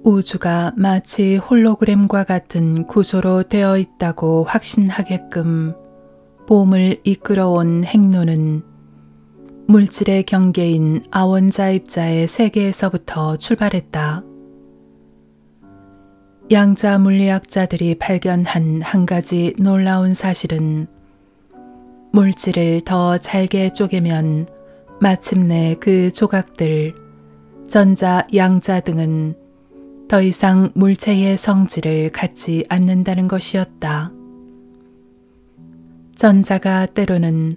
우주가 마치 홀로그램과 같은 구조로 되어 있다고 확신하게끔 봄을 이끌어온 행로는 물질의 경계인 아원자입자의 세계에서부터 출발했다. 양자 물리학자들이 발견한 한 가지 놀라운 사실은 물질을 더 잘게 쪼개면 마침내 그 조각들, 전자, 양자 등은 더 이상 물체의 성질을 갖지 않는다는 것이었다. 전자가 때로는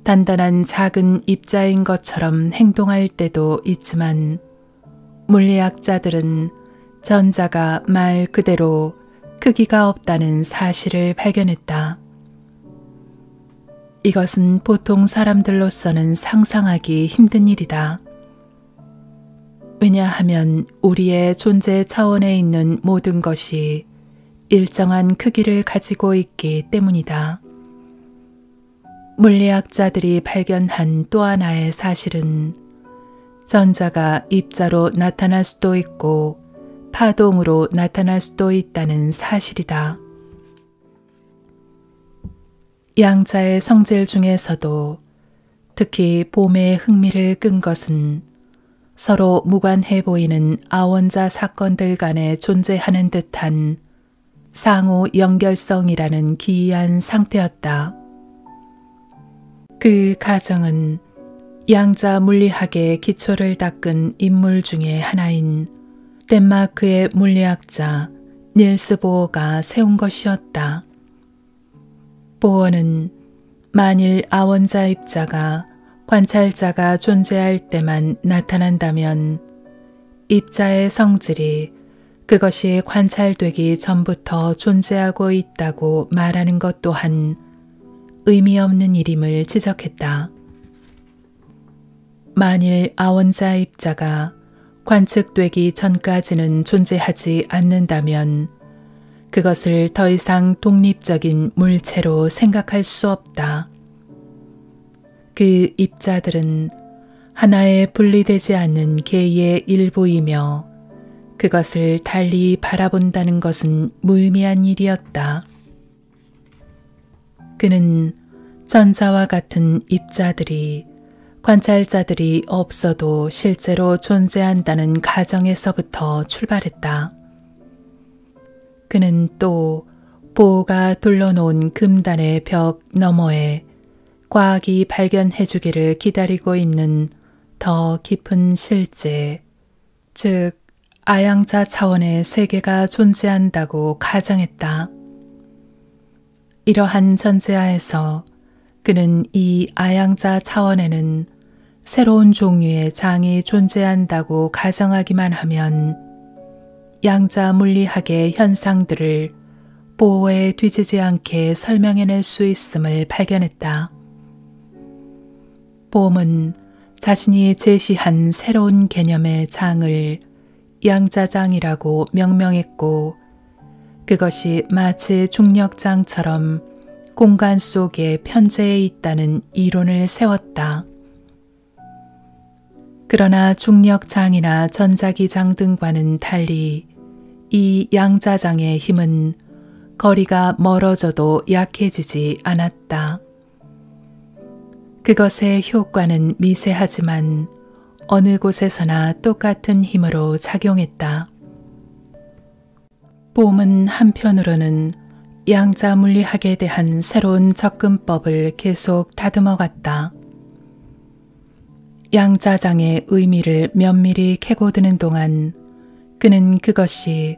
단단한 작은 입자인 것처럼 행동할 때도 있지만 물리학자들은 전자가 말 그대로 크기가 없다는 사실을 발견했다. 이것은 보통 사람들로서는 상상하기 힘든 일이다. 왜냐하면 우리의 존재 차원에 있는 모든 것이 일정한 크기를 가지고 있기 때문이다. 물리학자들이 발견한 또 하나의 사실은 전자가 입자로 나타날 수도 있고 파동으로 나타날 수도 있다는 사실이다. 양자의 성질 중에서도 특히 봄에 흥미를 끈 것은 서로 무관해 보이는 아원자 사건들 간에 존재하는 듯한 상호 연결성이라는 기이한 상태였다. 그 가정은 양자 물리학의 기초를 닦은 인물 중에 하나인 덴마크의 물리학자 닐스 보어가 세운 것이었다. 보어는 만일 아원자 입자가 관찰자가 존재할 때만 나타난다면 입자의 성질이 그것이 관찰되기 전부터 존재하고 있다고 말하는 것 또한 의미 없는 일임을 지적했다. 만일 아원자 입자가 관측되기 전까지는 존재하지 않는다면 그것을 더 이상 독립적인 물체로 생각할 수 없다. 그 입자들은 하나에 분리되지 않는 개의 일부이며 그것을 달리 바라본다는 것은 무의미한 일이었다. 그는 전자와 같은 입자들이 관찰자들이 없어도 실제로 존재한다는 가정에서부터 출발했다. 그는 또 보호가 둘러놓은 금단의 벽 너머에 과학이 발견해 주기를 기다리고 있는 더 깊은 실제, 즉 아양자 차원의 세계가 존재한다고 가정했다. 이러한 전제하에서 그는 이 아양자 차원에는 새로운 종류의 장이 존재한다고 가정하기만 하면 양자 물리학의 현상들을 보호에 뒤지지 않게 설명해낼 수 있음을 발견했다. 봄은 자신이 제시한 새로운 개념의 장을 양자장이라고 명명했고 그것이 마치 중력장처럼 공간 속에 편재해 있다는 이론을 세웠다. 그러나 중력장이나 전자기장 등과는 달리 이 양자장의 힘은 거리가 멀어져도 약해지지 않았다. 그것의 효과는 미세하지만 어느 곳에서나 똑같은 힘으로 작용했다. 봄은 한편으로는 양자 물리학에 대한 새로운 접근법을 계속 다듬어갔다. 양자장의 의미를 면밀히 캐고드는 동안 그는 그것이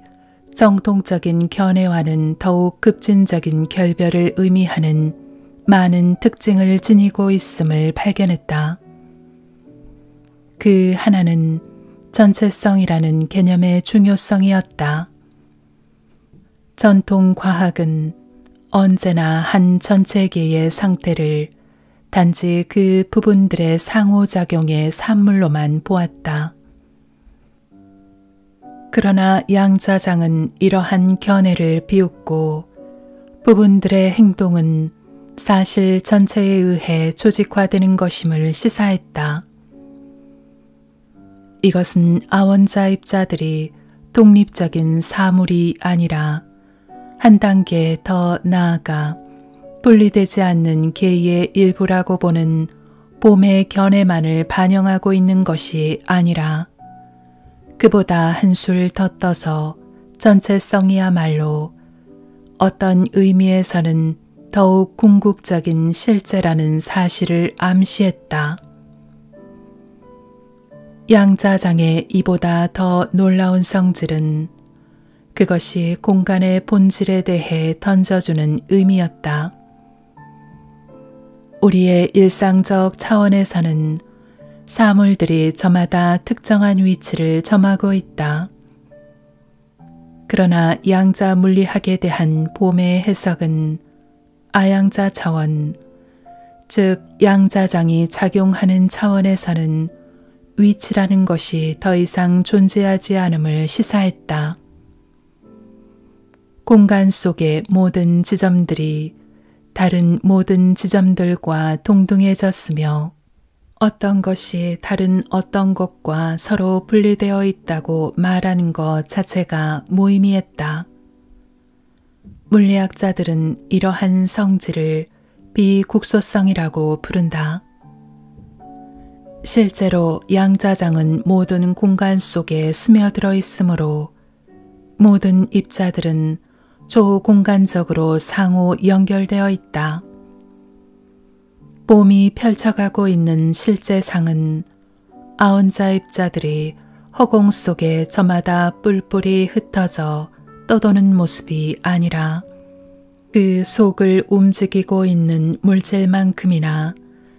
정통적인 견해와는 더욱 급진적인 결별을 의미하는 많은 특징을 지니고 있음을 발견했다. 그 하나는 전체성이라는 개념의 중요성이었다. 전통 과학은 언제나 한 전체계의 상태를 단지 그 부분들의 상호작용의 산물로만 보았다. 그러나 양자장은 이러한 견해를 비웃고 부분들의 행동은 사실 전체에 의해 조직화되는 것임을 시사했다. 이것은 아원자 입자들이 독립적인 사물이 아니라 한 단계 더 나아가 분리되지 않는 개의 일부라고 보는 봄의 견해만을 반영하고 있는 것이 아니라 그보다 한술 더 떠서 전체성이야말로 어떤 의미에서는 더욱 궁극적인 실제라는 사실을 암시했다. 양자장의 이보다 더 놀라운 성질은 그것이 공간의 본질에 대해 던져주는 의미였다. 우리의 일상적 차원에서는 사물들이 저마다 특정한 위치를 점하고 있다. 그러나 양자 물리학에 대한 봄의 해석은 아양자 차원, 즉 양자장이 작용하는 차원에서는 위치라는 것이 더 이상 존재하지 않음을 시사했다. 공간 속의 모든 지점들이 다른 모든 지점들과 동등해졌으며 어떤 것이 다른 어떤 것과 서로 분리되어 있다고 말하는 것 자체가 무의미했다. 물리학자들은 이러한 성질을 비국소성이라고 부른다. 실제로 양자장은 모든 공간 속에 스며들어 있으므로 모든 입자들은 초공간적으로 상호 연결되어 있다. 봄이 펼쳐가고 있는 실제상은 아혼자 입자들이 허공 속에 저마다 뿔뿔이 흩어져 떠도는 모습이 아니라 그 속을 움직이고 있는 물질만큼이나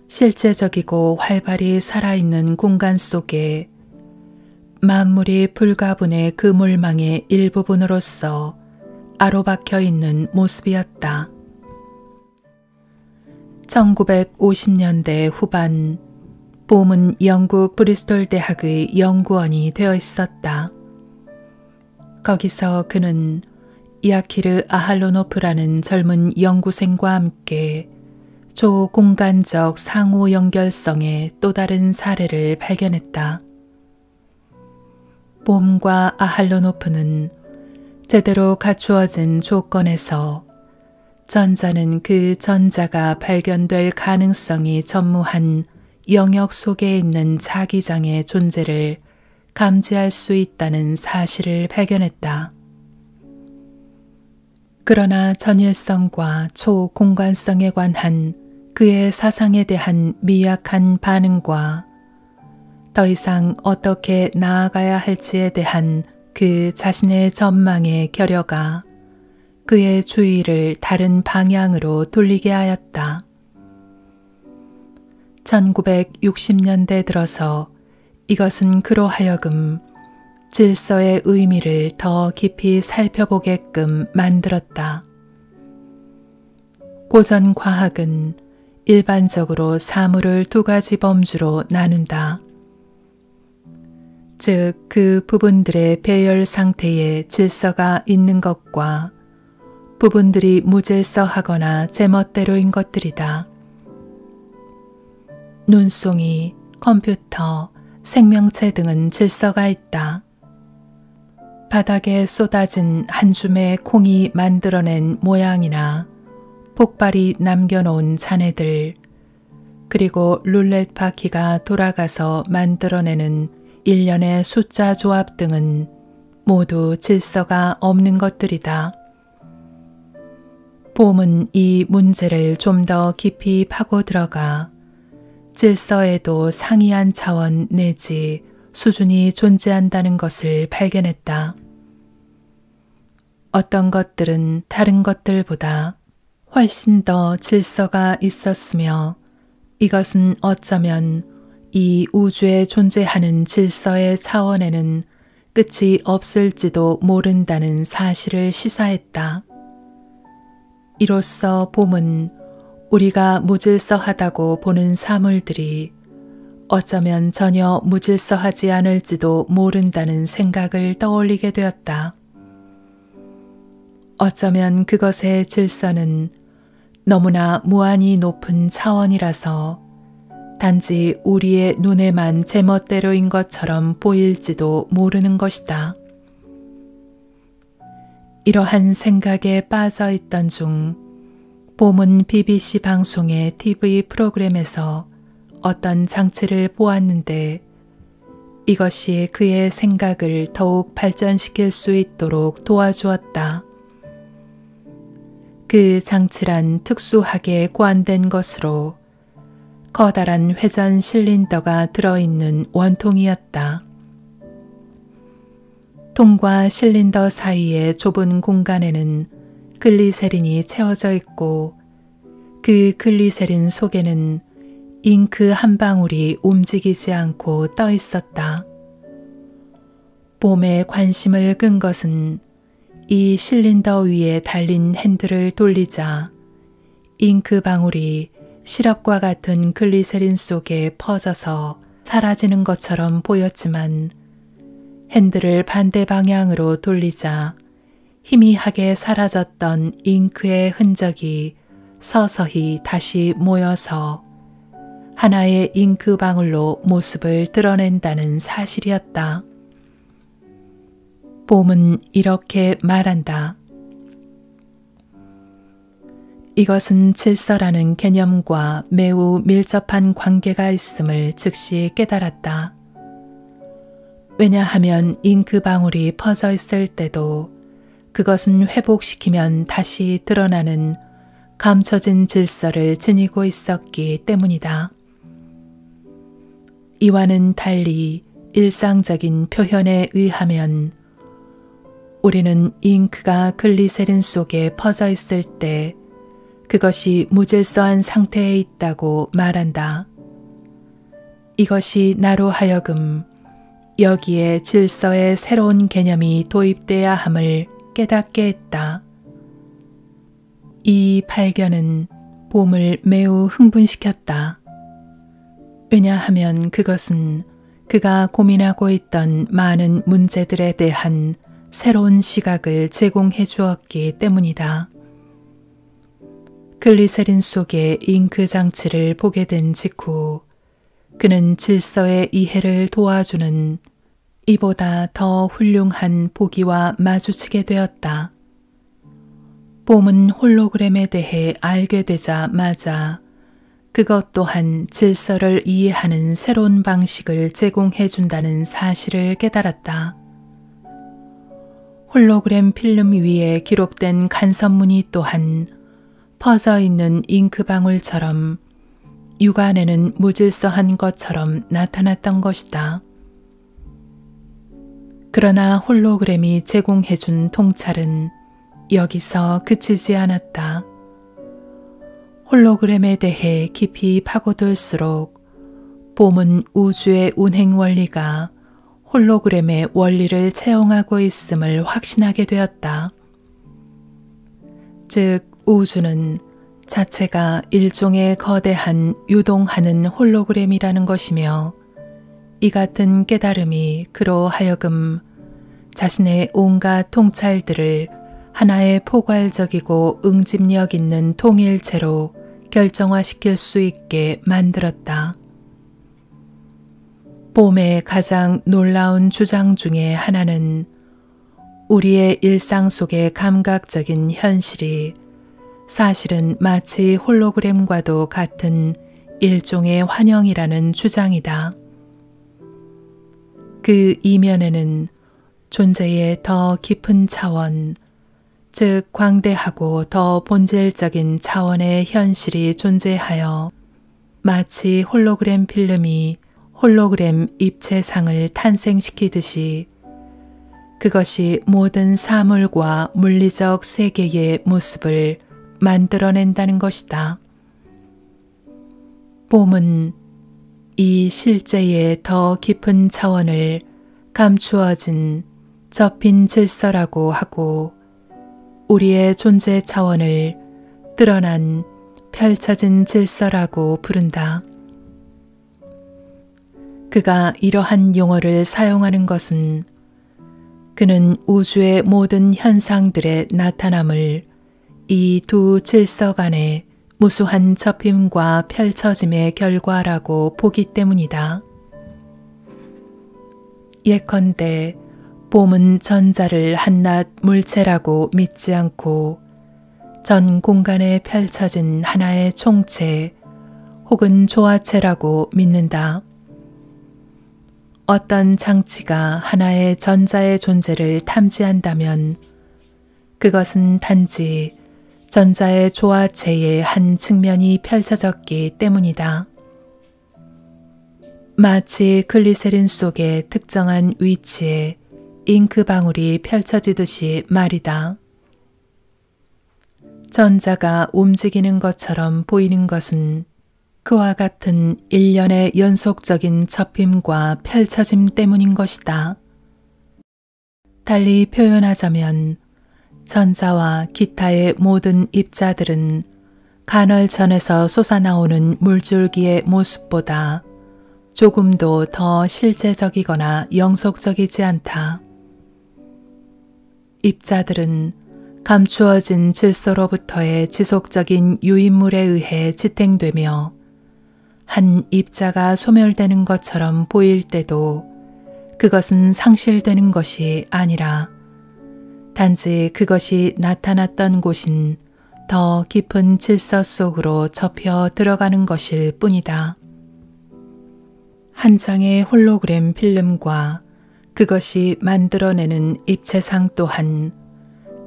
실제적이고 활발히 살아있는 공간 속에 만물이 불가분의 그 물망의 일부분으로서 아로박혀 있는 모습이었다. 1950년대 후반 봄은 영국 브리스톨 대학의 연구원이 되어 있었다. 거기서 그는 야키르 아할로노프라는 젊은 연구생과 함께 초공간적 상호 연결성의 또 다른 사례를 발견했다. 봄과 아할로노프는 제대로 갖추어진 조건에서 전자는 그 전자가 발견될 가능성이 전무한 영역 속에 있는 자기장의 존재를 감지할 수 있다는 사실을 발견했다. 그러나 전일성과 초공간성에 관한 그의 사상에 대한 미약한 반응과 더 이상 어떻게 나아가야 할지에 대한 그 자신의 전망의 결여가 그의 주의를 다른 방향으로 돌리게 하였다. 1960년대 들어서 이것은 그로 하여금 질서의 의미를 더 깊이 살펴보게끔 만들었다. 고전 과학은 일반적으로 사물을 두 가지 범주로 나눈다. 즉, 그 부분들의 배열 상태에 질서가 있는 것과 부분들이 무질서하거나 제멋대로인 것들이다. 눈송이, 컴퓨터, 생명체 등은 질서가 있다. 바닥에 쏟아진 한 줌의 콩이 만들어낸 모양이나 폭발이 남겨놓은 잔해들, 그리고 룰렛 바퀴가 돌아가서 만들어내는 일련의 숫자 조합 등은 모두 질서가 없는 것들이다. 봄은 이 문제를 좀 더 깊이 파고 들어가 질서에도 상이한 차원 내지 수준이 존재한다는 것을 발견했다. 어떤 것들은 다른 것들보다 훨씬 더 질서가 있었으며 이것은 어쩌면 이 우주에 존재하는 질서의 차원에는 끝이 없을지도 모른다는 사실을 시사했다. 이로써 봄은 우리가 무질서하다고 보는 사물들이 어쩌면 전혀 무질서하지 않을지도 모른다는 생각을 떠올리게 되었다. 어쩌면 그것의 질서는 너무나 무한히 높은 차원이라서 단지 우리의 눈에만 제멋대로인 것처럼 보일지도 모르는 것이다. 이러한 생각에 빠져 있던 중 봄은 BBC 방송의 TV 프로그램에서 어떤 장치를 보았는데 이것이 그의 생각을 더욱 발전시킬 수 있도록 도와주었다. 그 장치란 특수하게 고안된 것으로 커다란 회전 실린더가 들어있는 원통이었다. 통과 실린더 사이의 좁은 공간에는 글리세린이 채워져 있고 그 글리세린 속에는 잉크 한 방울이 움직이지 않고 떠 있었다. 봄에 관심을 끈 것은 이 실린더 위에 달린 핸들을 돌리자 잉크 방울이 시럽과 같은 글리세린 속에 퍼져서 사라지는 것처럼 보였지만 핸들을 반대 방향으로 돌리자 희미하게 사라졌던 잉크의 흔적이 서서히 다시 모여서 하나의 잉크 방울로 모습을 드러낸다는 사실이었다. 봄은 이렇게 말한다. 이것은 질서라는 개념과 매우 밀접한 관계가 있음을 즉시 깨달았다. 왜냐하면 잉크 방울이 퍼져 있을 때도 그것은 회복시키면 다시 드러나는 감춰진 질서를 지니고 있었기 때문이다. 이와는 달리 일상적인 표현에 의하면 우리는 잉크가 글리세린 속에 퍼져 있을 때 그것이 무질서한 상태에 있다고 말한다. 이것이 나로 하여금 여기에 질서의 새로운 개념이 도입돼야 함을 깨닫게 했다. 이 발견은 봄을 매우 흥분시켰다. 왜냐하면 그것은 그가 고민하고 있던 많은 문제들에 대한 새로운 시각을 제공해 주었기 때문이다. 글리세린 속의 잉크 장치를 보게 된 직후 그는 질서의 이해를 도와주는 이보다 더 훌륭한 보기와 마주치게 되었다. 봄은 홀로그램에 대해 알게 되자마자 그것 또한 질서를 이해하는 새로운 방식을 제공해 준다는 사실을 깨달았다. 홀로그램 필름 위에 기록된 간선문이 또한 퍼져 있는 잉크방울처럼 육안에는 무질서한 것처럼 나타났던 것이다. 그러나 홀로그램이 제공해준 통찰은 여기서 그치지 않았다. 홀로그램에 대해 깊이 파고들수록 봄은 우주의 운행 원리가 홀로그램의 원리를 채용하고 있음을 확신하게 되었다. 즉, 우주는 자체가 일종의 거대한 유동하는 홀로그램이라는 것이며 이 같은 깨달음이 그로 하여금 자신의 온갖 통찰들을 하나의 포괄적이고 응집력 있는 통일체로 결정화시킬 수 있게 만들었다. 봄의 가장 놀라운 주장 중에 하나는 우리의 일상 속의 감각적인 현실이 사실은 마치 홀로그램과도 같은 일종의 환영이라는 주장이다. 그 이면에는 존재의 더 깊은 차원, 즉 광대하고 더 본질적인 차원의 현실이 존재하여 마치 홀로그램 필름이 홀로그램 입체상을 탄생시키듯이 그것이 모든 사물과 물리적 세계의 모습을 만들어낸다는 것이다. 봄은 이 실제의 더 깊은 차원을 감추어진 접힌 질서라고 하고 우리의 존재 차원을 드러난 펼쳐진 질서라고 부른다. 그가 이러한 용어를 사용하는 것은 그는 우주의 모든 현상들의 나타남을 이 두 질서 간의 무수한 접힘과 펼쳐짐의 결과라고 보기 때문이다. 예컨대 봄은 전자를 한낱 물체라고 믿지 않고 전 공간에 펼쳐진 하나의 총체 혹은 조화체라고 믿는다. 어떤 장치가 하나의 전자의 존재를 탐지한다면 그것은 단지 전자의 조화체의 한 측면이 펼쳐졌기 때문이다. 마치 글리세린 속의 특정한 위치에 잉크 방울이 펼쳐지듯이 말이다. 전자가 움직이는 것처럼 보이는 것은 그와 같은 일련의 연속적인 접힘과 펼쳐짐 때문인 것이다. 달리 표현하자면 전자와 기타의 모든 입자들은 간헐천에서 솟아나오는 물줄기의 모습보다 조금도 더 실제적이거나 영속적이지 않다. 입자들은 감추어진 질서로부터의 지속적인 유인물에 의해 지탱되며 한 입자가 소멸되는 것처럼 보일 때도 그것은 상실되는 것이 아니라 단지 그것이 나타났던 곳인 더 깊은 질서 속으로 접혀 들어가는 것일 뿐이다. 한 장의 홀로그램 필름과 그것이 만들어내는 입체상 또한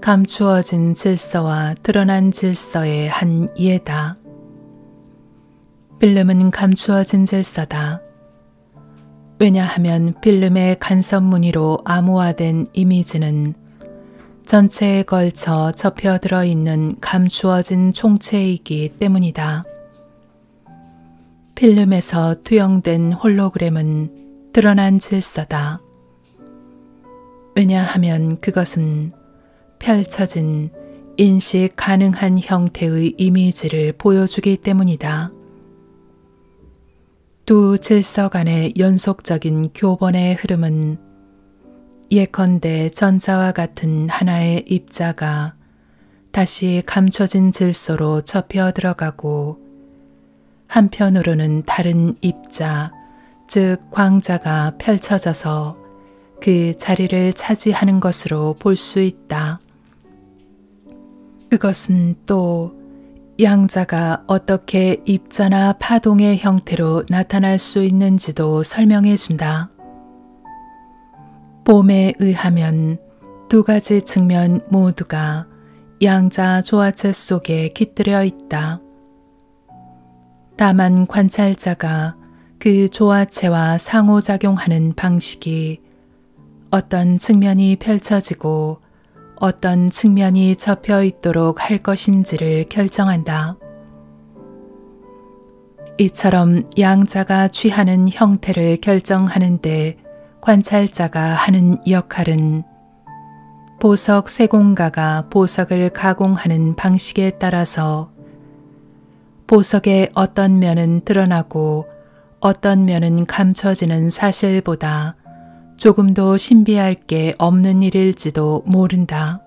감추어진 질서와 드러난 질서의 한 예다. 필름은 감추어진 질서다. 왜냐하면 필름의 간섭 무늬로 암호화된 이미지는 전체에 걸쳐 접혀 들어있는 감추어진 총체이기 때문이다. 필름에서 투영된 홀로그램은 드러난 질서다. 왜냐하면 그것은 펼쳐진 인식 가능한 형태의 이미지를 보여주기 때문이다. 두 질서 간의 연속적인 교본의 흐름은 예컨대 전자와 같은 하나의 입자가 다시 감춰진 질서로 접혀 들어가고 한편으로는 다른 입자, 즉 광자가 펼쳐져서 그 자리를 차지하는 것으로 볼 수 있다. 그것은 또 양자가 어떻게 입자나 파동의 형태로 나타날 수 있는지도 설명해 준다. 봄에 의하면 두 가지 측면 모두가 양자 조화체 속에 깃들여 있다. 다만 관찰자가 그 조화체와 상호작용하는 방식이 어떤 측면이 펼쳐지고 어떤 측면이 접혀 있도록 할 것인지를 결정한다. 이처럼 양자가 취하는 형태를 결정하는데 관찰자가 하는 역할은 보석 세공가가 보석을 가공하는 방식에 따라서 보석의 어떤 면은 드러나고 어떤 면은 감춰지는 사실보다 조금도 신비할 게 없는 일일지도 모른다.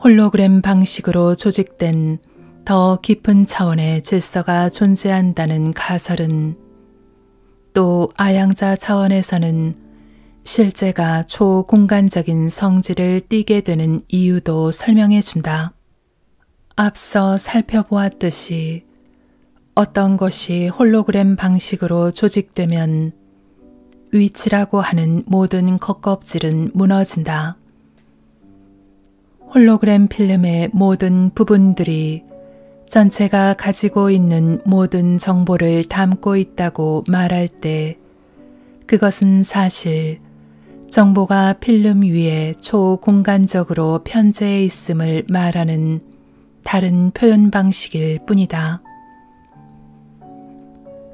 홀로그램 방식으로 조직된 더 깊은 차원의 질서가 존재한다는 가설은 또 아양자 차원에서는 실제가 초공간적인 성질을 띠게 되는 이유도 설명해 준다. 앞서 살펴보았듯이 어떤 것이 홀로그램 방식으로 조직되면 위치라고 하는 모든 겉껍질은 무너진다. 홀로그램 필름의 모든 부분들이 전체가 가지고 있는 모든 정보를 담고 있다고 말할 때 그것은 사실 정보가 필름 위에 초공간적으로 편재해 있음을 말하는 다른 표현 방식일 뿐이다.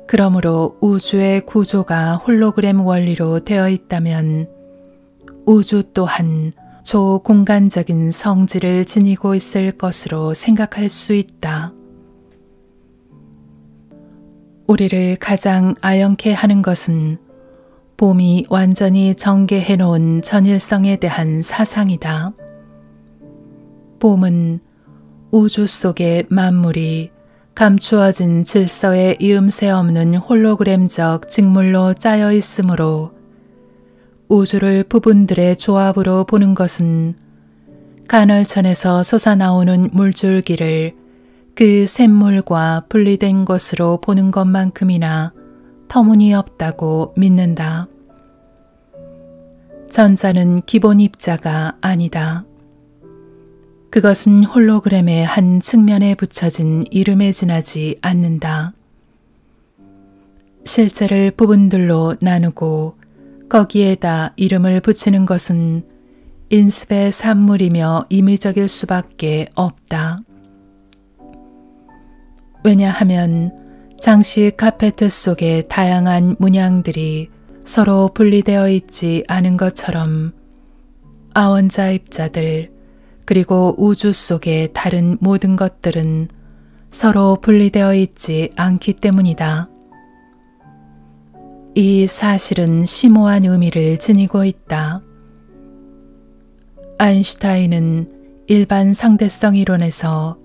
그러므로 우주의 구조가 홀로그램 원리로 되어 있다면 우주 또한 초공간적인 성질을 지니고 있을 것으로 생각할 수 있다. 우리를 가장 아연케 하는 것은 봄이 완전히 전개해 놓은 전일성에 대한 사상이다. 봄은 우주 속의 만물이 감추어진 질서에 이음새 없는 홀로그램적 직물로 짜여 있으므로 우주를 부분들의 조합으로 보는 것은 간헐천에서 솟아나오는 물줄기를 그 샘물과 분리된 것으로 보는 것만큼이나 터무니없다고 믿는다. 전자는 기본 입자가 아니다. 그것은 홀로그램의 한 측면에 붙여진 이름에 지나지 않는다. 실제를 부분들로 나누고 거기에다 이름을 붙이는 것은 인습의 산물이며 임의적일 수밖에 없다. 왜냐하면 장식 카페트 속에 다양한 문양들이 서로 분리되어 있지 않은 것처럼 아원자 입자들 그리고 우주 속의 다른 모든 것들은 서로 분리되어 있지 않기 때문이다. 이 사실은 심오한 의미를 지니고 있다. 아인슈타인은 일반 상대성 이론에서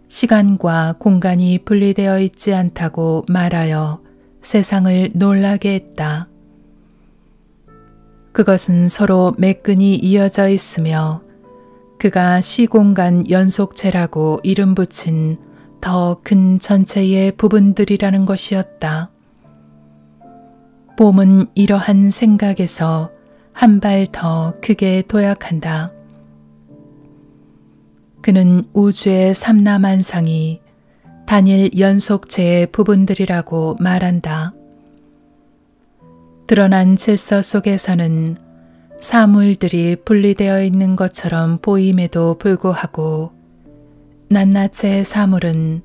시간과 공간이 분리되어 있지 않다고 말하여 세상을 놀라게 했다. 그것은 서로 매끈이 이어져 있으며 그가 시공간 연속체라고 이름 붙인 더 큰 전체의 부분들이라는 것이었다. 봄은 이러한 생각에서 한 발 더 크게 도약한다. 그는 우주의 삼라만상이 단일 연속체의 부분들이라고 말한다. 드러난 질서 속에서는 사물들이 분리되어 있는 것처럼 보임에도 불구하고 낱낱의 사물은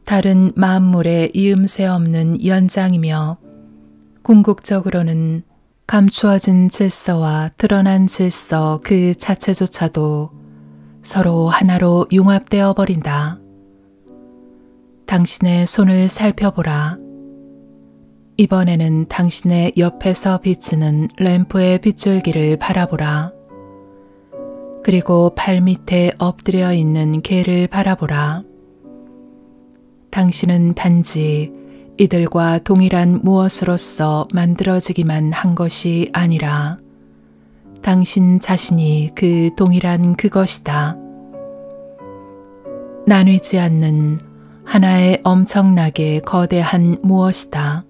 다른 만물의 이음새 없는 연장이며 궁극적으로는 감추어진 질서와 드러난 질서 그 자체조차도 서로 하나로 융합되어 버린다. 당신의 손을 살펴보라. 이번에는 당신의 옆에서 비치는 램프의 빗줄기를 바라보라. 그리고 발 밑에 엎드려 있는 개를 바라보라. 당신은 단지 이들과 동일한 무엇으로서 만들어지기만 한 것이 아니라 당신 자신이 그 동일한 그것이다. 나뉘지 않는 하나의 엄청나게 거대한 무엇이다.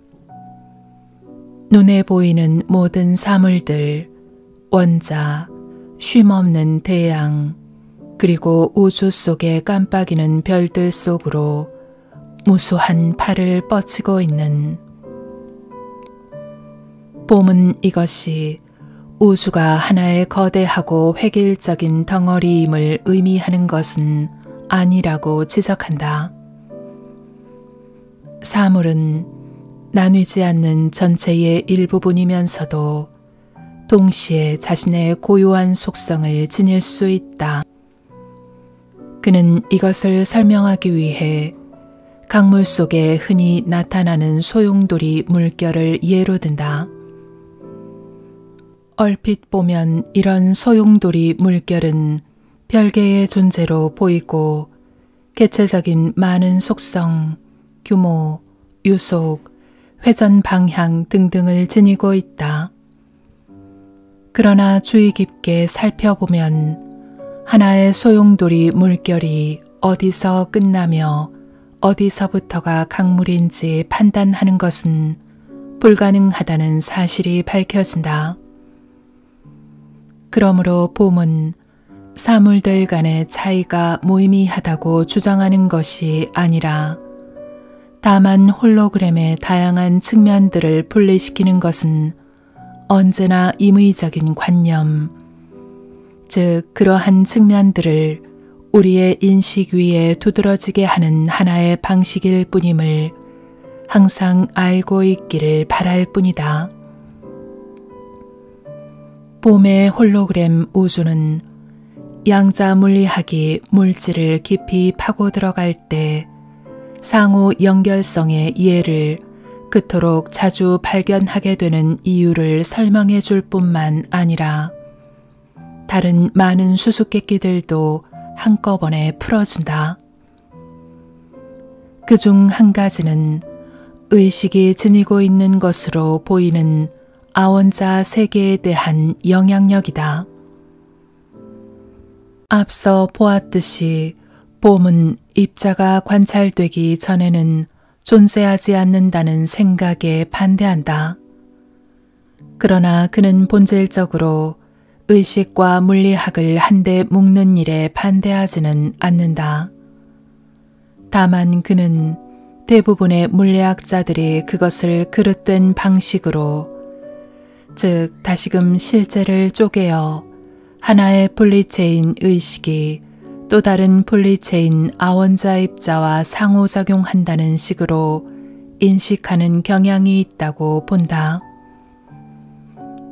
눈에 보이는 모든 사물들, 원자, 쉼없는 태양, 그리고 우주 속에 깜빡이는 별들 속으로 무수한 팔을 뻗치고 있는 봄은 이것이 우주가 하나의 거대하고 획일적인 덩어리임을 의미하는 것은 아니라고 지적한다. 사물은 나뉘지 않는 전체의 일부분이면서도 동시에 자신의 고유한 속성을 지닐 수 있다. 그는 이것을 설명하기 위해 강물 속에 흔히 나타나는 소용돌이 물결을 예로 든다. 얼핏 보면 이런 소용돌이 물결은 별개의 존재로 보이고 개체적인 많은 속성, 규모, 유속, 회전 방향 등등을 지니고 있다. 그러나 주의 깊게 살펴보면 하나의 소용돌이 물결이 어디서 끝나며 어디서부터가 강물인지 판단하는 것은 불가능하다는 사실이 밝혀진다. 그러므로 봄은 사물들 간의 차이가 무의미하다고 주장하는 것이 아니라 다만 홀로그램의 다양한 측면들을 분리시키는 것은 언제나 임의적인 관념, 즉 그러한 측면들을 우리의 인식 위에 두드러지게 하는 하나의 방식일 뿐임을 항상 알고 있기를 바랄 뿐이다. 봄의 홀로그램 우주는 양자 물리학이 물질을 깊이 파고 들어갈 때 상호 연결성의 이해를 그토록 자주 발견하게 되는 이유를 설명해 줄 뿐만 아니라 다른 많은 수수께끼들도 한꺼번에 풀어준다. 그중 한 가지는 의식이 지니고 있는 것으로 보이는 아원자 세계에 대한 영향력이다. 앞서 보았듯이 봄은 입자가 관찰되기 전에는 존재하지 않는다는 생각에 반대한다. 그러나 그는 본질적으로 의식과 물리학을 한데 묶는 일에 반대하지는 않는다. 다만 그는 대부분의 물리학자들이 그것을 그릇된 방식으로, 즉 다시금 실제를 쪼개어 하나의 분리체인 의식이 또 다른 분리체인 아원자 입자와 상호작용한다는 식으로 인식하는 경향이 있다고 본다.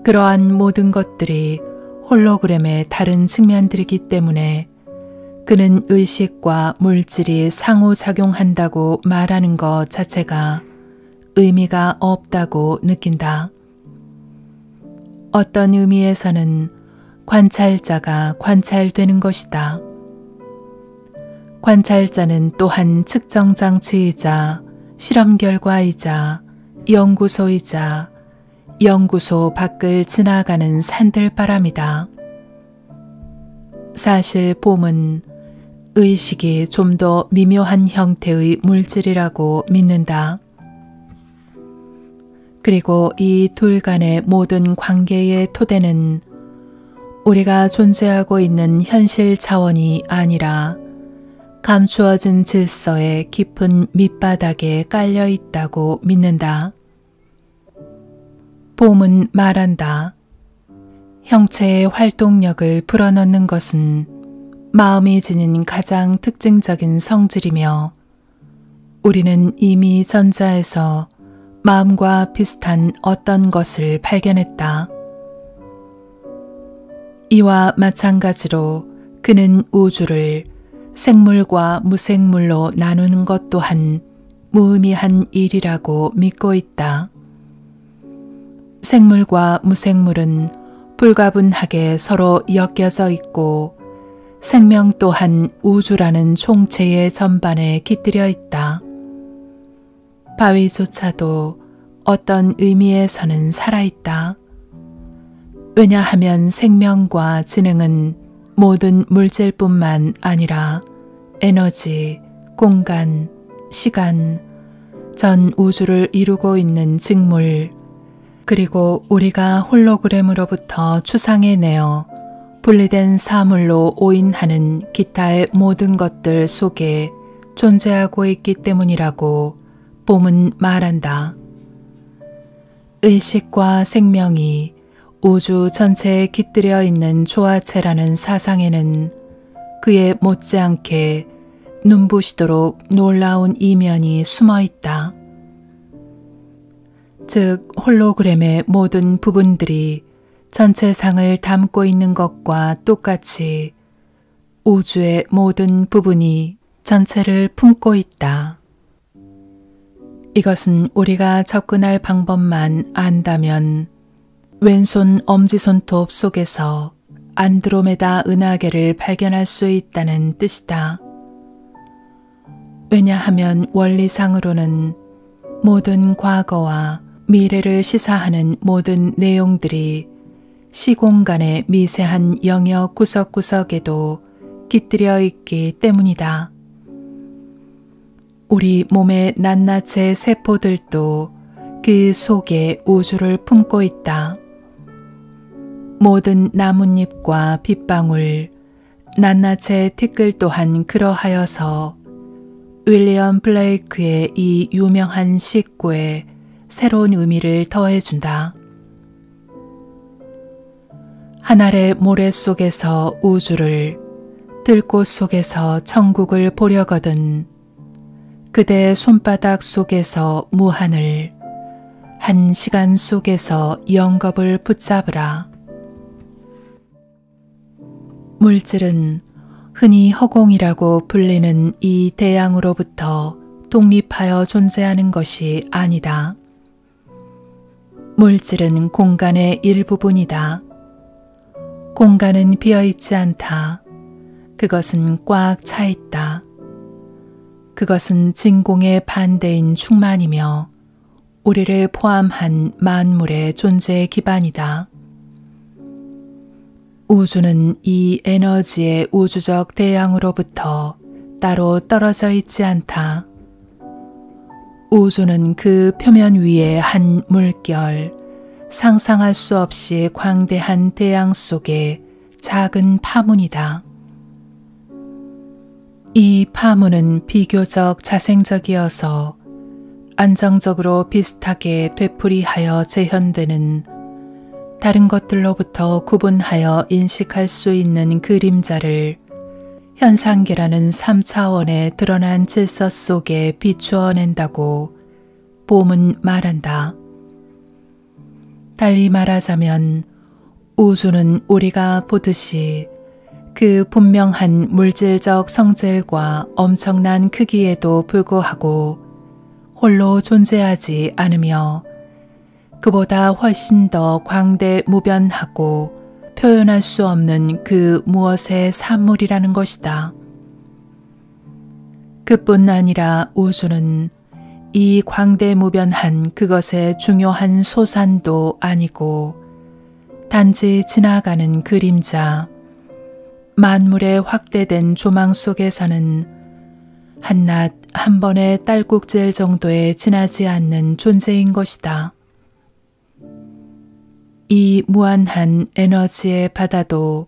그러한 모든 것들이 홀로그램의 다른 측면들이기 때문에 그는 의식과 물질이 상호작용한다고 말하는 것 자체가 의미가 없다고 느낀다. 어떤 의미에서는 관찰자가 관찰되는 것이다. 관찰자는 또한 측정 장치이자 실험 결과이자 연구소이자 연구소 밖을 지나가는 산들바람이다. 사실 봄은 의식이 좀 더 미묘한 형태의 물질이라고 믿는다. 그리고 이 둘 간의 모든 관계의 토대는 우리가 존재하고 있는 현실 차원이 아니라 감추어진 질서의 깊은 밑바닥에 깔려 있다고 믿는다. 봄은 말한다. 형체의 활동력을 불어넣는 것은 마음이 지닌 가장 특징적인 성질이며 우리는 이미 전자에서 마음과 비슷한 어떤 것을 발견했다. 이와 마찬가지로 그는 우주를 생물과 무생물로 나누는 것 또한 무의미한 일이라고 믿고 있다. 생물과 무생물은 불가분하게 서로 엮여져 있고 생명 또한 우주라는 총체의 전반에 깃들여 있다. 바위조차도 어떤 의미에서는 살아있다. 왜냐하면 생명과 지능은 모든 물질뿐만 아니라 에너지, 공간, 시간, 전 우주를 이루고 있는 직물, 그리고 우리가 홀로그램으로부터 추상해내어 분리된 사물로 오인하는 기타의 모든 것들 속에 존재하고 있기 때문이라고 봄은 말한다. 의식과 생명이 우주 전체에 깃들여 있는 조화체라는 사상에는 그에 못지않게 눈부시도록 놀라운 이면이 숨어 있다. 즉 홀로그램의 모든 부분들이 전체상을 담고 있는 것과 똑같이 우주의 모든 부분이 전체를 품고 있다. 이것은 우리가 접근할 방법만 안다면 왼손 엄지손톱 속에서 안드로메다 은하계를 발견할 수 있다는 뜻이다. 왜냐하면 원리상으로는 모든 과거와 미래를 시사하는 모든 내용들이 시공간의 미세한 영역 구석구석에도 깃들여 있기 때문이다. 우리 몸의 낱낱의 세포들도 그 속에 우주를 품고 있다. 모든 나뭇잎과 빗방울, 낱낱의 티끌 또한 그러하여서 윌리엄 블레이크의 이 유명한 시구에 새로운 의미를 더해준다. 한 알의 모래 속에서 우주를, 들꽃 속에서 천국을 보려거든 그대의 손바닥 속에서 무한을, 한 시간 속에서 영겁을 붙잡으라. 물질은 흔히 허공이라고 불리는 이 대양으로부터 독립하여 존재하는 것이 아니다. 물질은 공간의 일부분이다. 공간은 비어있지 않다. 그것은 꽉 차 있다. 그것은 진공의 반대인 충만이며 우리를 포함한 만물의 존재의 기반이다. 우주는 이 에너지의 우주적 대양으로부터 따로 떨어져 있지 않다. 우주는 그 표면 위에 한 물결, 상상할 수 없이 광대한 대양 속의 작은 파문이다. 이 파문은 비교적 자생적이어서 안정적으로 비슷하게 되풀이하여 재현되는 다른 것들로부터 구분하여 인식할 수 있는 그림자를 현상계라는 3차원의 드러난 질서 속에 비추어낸다고 봄은 말한다. 달리 말하자면 우주는 우리가 보듯이 그 분명한 물질적 성질과 엄청난 크기에도 불구하고 홀로 존재하지 않으며 그보다 훨씬 더 광대무변하고 표현할 수 없는 그 무엇의 산물이라는 것이다. 그뿐 아니라 우주는 이 광대무변한 그것의 중요한 소산도 아니고 단지 지나가는 그림자, 만물의 확대된 조망 속에서는 한낱 한 번의 딸꾹질 정도에 지나지 않는 존재인 것이다. 이 무한한 에너지의 바다도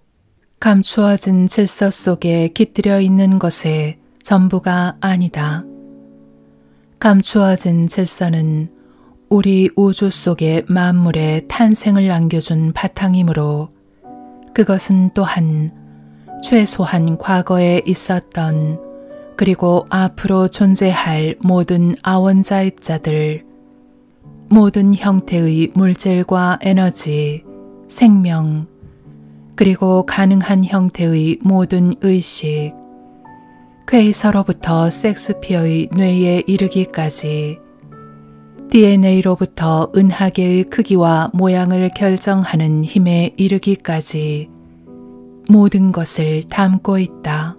감추어진 질서 속에 깃들여 있는 것의 전부가 아니다. 감추어진 질서는 우리 우주 속의 만물의 탄생을 안겨준 바탕이므로 그것은 또한 최소한 과거에 있었던 그리고 앞으로 존재할 모든 아원자입자들, 모든 형태의 물질과 에너지, 생명, 그리고 가능한 형태의 모든 의식, 퀘이서로부터 섹스피어의 뇌에 이르기까지 DNA로부터 은하계의 크기와 모양을 결정하는 힘에 이르기까지 모든 것을 담고 있다.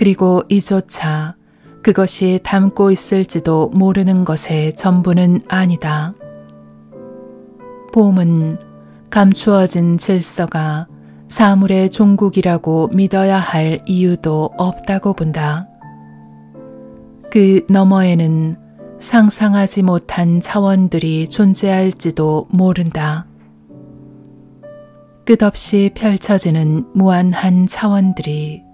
그리고 이조차 그것이 담고 있을지도 모르는 것의 전부는 아니다. 봄은 감추어진 질서가 사물의 종국이라고 믿어야 할 이유도 없다고 본다. 그 너머에는 상상하지 못한 차원들이 존재할지도 모른다. 끝없이 펼쳐지는 무한한 차원들이